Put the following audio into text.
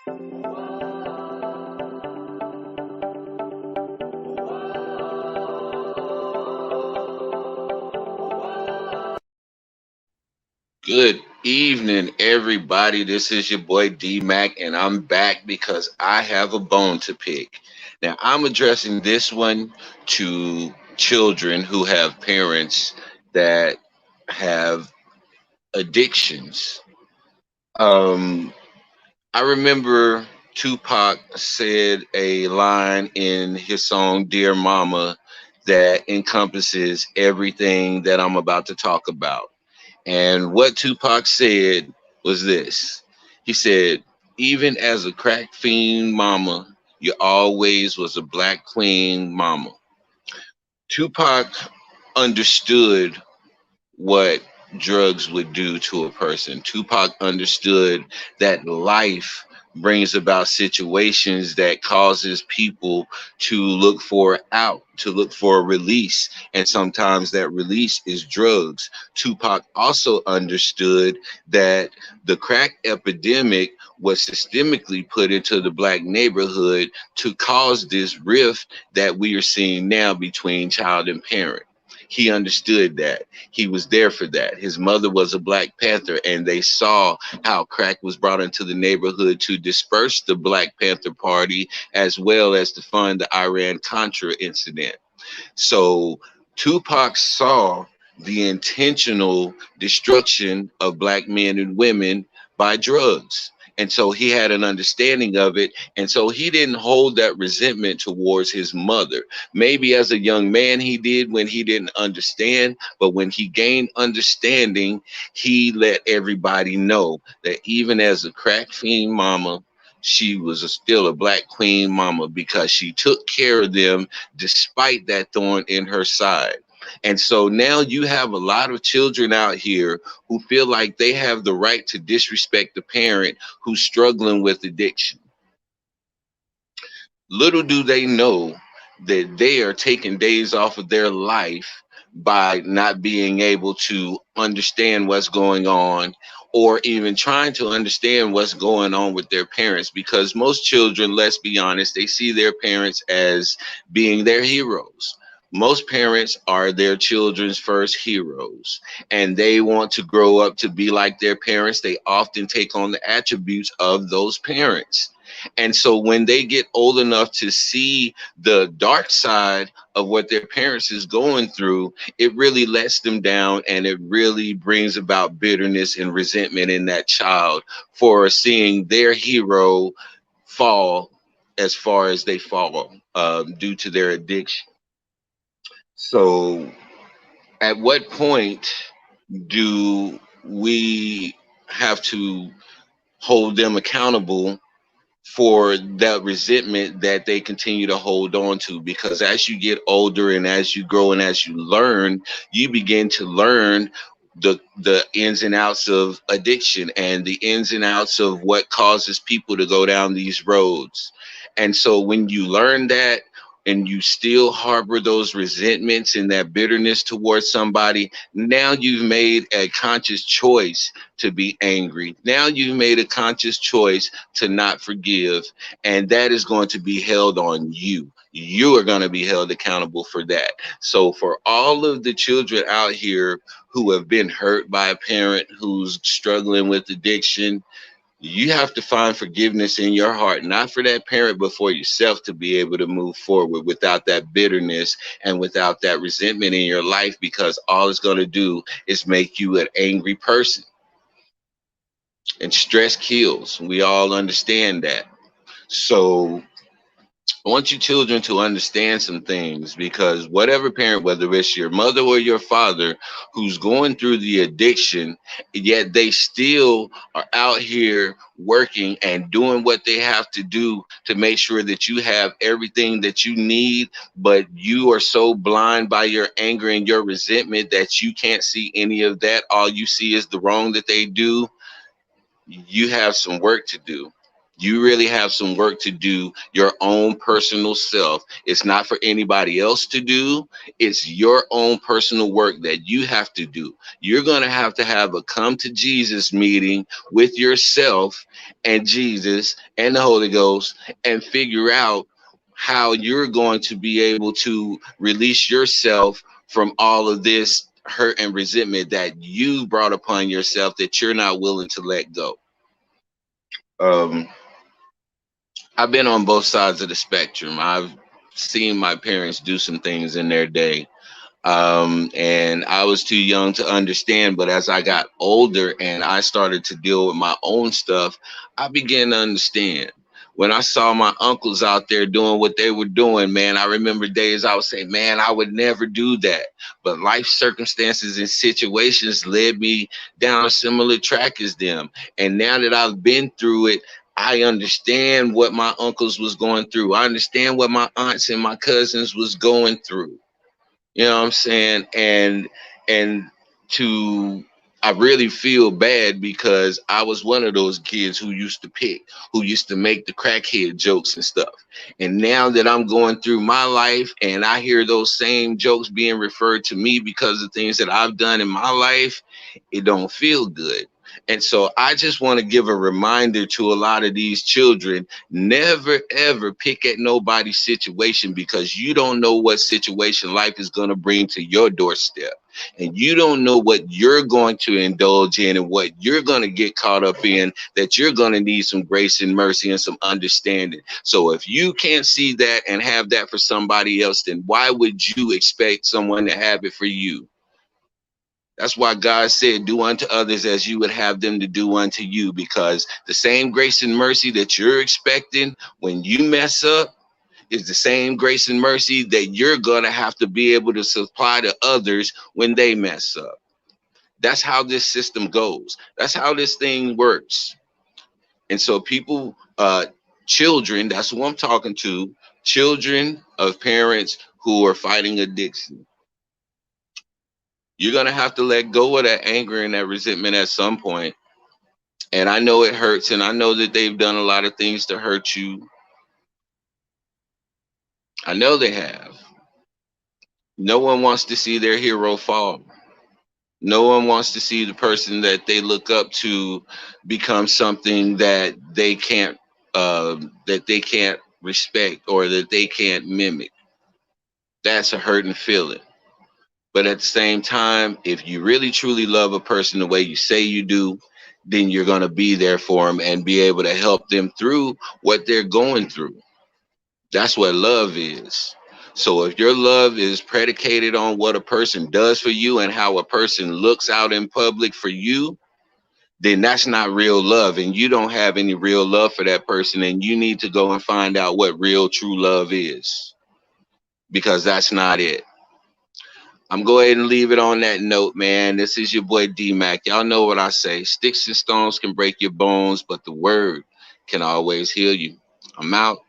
Good evening, everybody. This is your boy D Mac, and I'm back because I have a bone to pick. Now, I'm addressing this one to children who have parents that have addictions. Um, I remember Tupac said a line in his song Dear Mama that encompasses everything that I'm about to talk about. And what Tupac said was this. He said, even as a crack fiend mama, you always was a black queen mama. Tupac understood what drugs would do to a person. Tupac understood that life brings about situations that causes people to look for out, to look for a release, and sometimes that release is drugs. Tupac also understood that the crack epidemic was systemically put into the black neighborhood to cause this rift that we are seeing now between child and parent. He understood that. He was there for that. His mother was a Black Panther, and they saw how crack was brought into the neighborhood to disperse the Black Panther Party as well as to fund the Iran Contra incident. So Tupac saw the intentional destruction of black men and women by drugs. And so he had an understanding of it. And so he didn't hold that resentment towards his mother. Maybe as a young man he did when he didn't understand, but when he gained understanding, he let everybody know that even as a crack fiend mama, she was still a black queen mama because she took care of them despite that thorn in her side. And so now you have a lot of children out here who feel like they have the right to disrespect the parent who's struggling with addiction. Little do they know that they are taking days off of their life by not being able to understand what's going on or even trying to understand what's going on with their parents, because most children, let's be honest, they see their parents as being their heroes. Most parents are their children's first heroes, and they want to grow up to be like their parents. They often take on the attributes of those parents. And so when they get old enough to see the dark side of what their parents is going through, it really lets them down, and it really brings about bitterness and resentment in that child for seeing their hero fall as far as they fall due to their addiction. So at what point do we have to hold them accountable for that resentment that they continue to hold on to? Because as you get older and as you grow and as you learn, you begin to learn the ins and outs of addiction and the ins and outs of what causes people to go down these roads. And so when you learn that and you still harbor those resentments and that bitterness towards somebody, now you've made a conscious choice to be angry. Now you've made a conscious choice to not forgive, and that is going to be held on you. You are going to be held accountable for that. So for all of the children out here who have been hurt by a parent who's struggling with addiction, you have to find forgiveness in your heart, not for that parent, but for yourself, to be able to move forward without that bitterness and without that resentment in your life, because all it's going to do is make you an angry person. And stress kills. We all understand that. So I want you children to understand some things, because whatever parent, whether it's your mother or your father, who's going through the addiction, yet they still are out here working and doing what they have to do to make sure that you have everything that you need, but you are so blind by your anger and your resentment that you can't see any of that. All you see is the wrong that they do. You have some work to do. You really have some work to do, your own personal self. It's not for anybody else to do. It's your own personal work that you have to do. You're going to have a come to Jesus meeting with yourself and Jesus and the Holy Ghost and figure out how you're going to be able to release yourself from all of this hurt and resentment that you brought upon yourself that you're not willing to let go. Um, I've been on both sides of the spectrum. I've seen my parents do some things in their day, and I was too young to understand. But as I got older and I started to deal with my own stuff, I began to understand. When I saw my uncles out there doing what they were doing, man, I remember days I would say, man, I would never do that. But life circumstances and situations led me down a similar track as them. And now that I've been through it, I understand what my uncles was going through. I understand what my aunts and my cousins was going through. You know what I'm saying? And to I really feel bad because I was one of those kids who used to pick, who used to make the crackhead jokes and stuff. And now that I'm going through my life and I hear those same jokes being referred to me because of things that I've done in my life, it don't feel good. And so I just want to give a reminder to a lot of these children, never ever pick at nobody's situation because you don't know what situation life is going to bring to your doorstep. And you don't know what you're going to indulge in and what you're going to get caught up in, that you're going to need some grace and mercy and some understanding. So if you can't see that and have that for somebody else, then why would you expect someone to have it for you? That's why God said, do unto others as you would have them to do unto you, because the same grace and mercy that you're expecting when you mess up is the same grace and mercy that you're going to have to be able to supply to others when they mess up. That's how this system goes. That's how this thing works. And so people, children, that's who I'm talking to, children of parents who are fighting addiction. You're going to have to let go of that anger and that resentment at some point. And I know it hurts, and I know that they've done a lot of things to hurt you. I know they have. No one wants to see their hero fall. No one wants to see the person that they look up to become something that they can't respect or that they can't mimic. That's a hurting feeling. But at the same time, if you really truly love a person the way you say you do, then you're going to be there for them and be able to help them through what they're going through. That's what love is. So if your love is predicated on what a person does for you and how a person looks out in public for you, then that's not real love. And you don't have any real love for that person. And you need to go and find out what real true love is, because that's not it. I'm going ahead and leave it on that note, man. This is your boy D-Mac. Y'all know what I say. Sticks and stones can break your bones, but the word can always heal you. I'm out.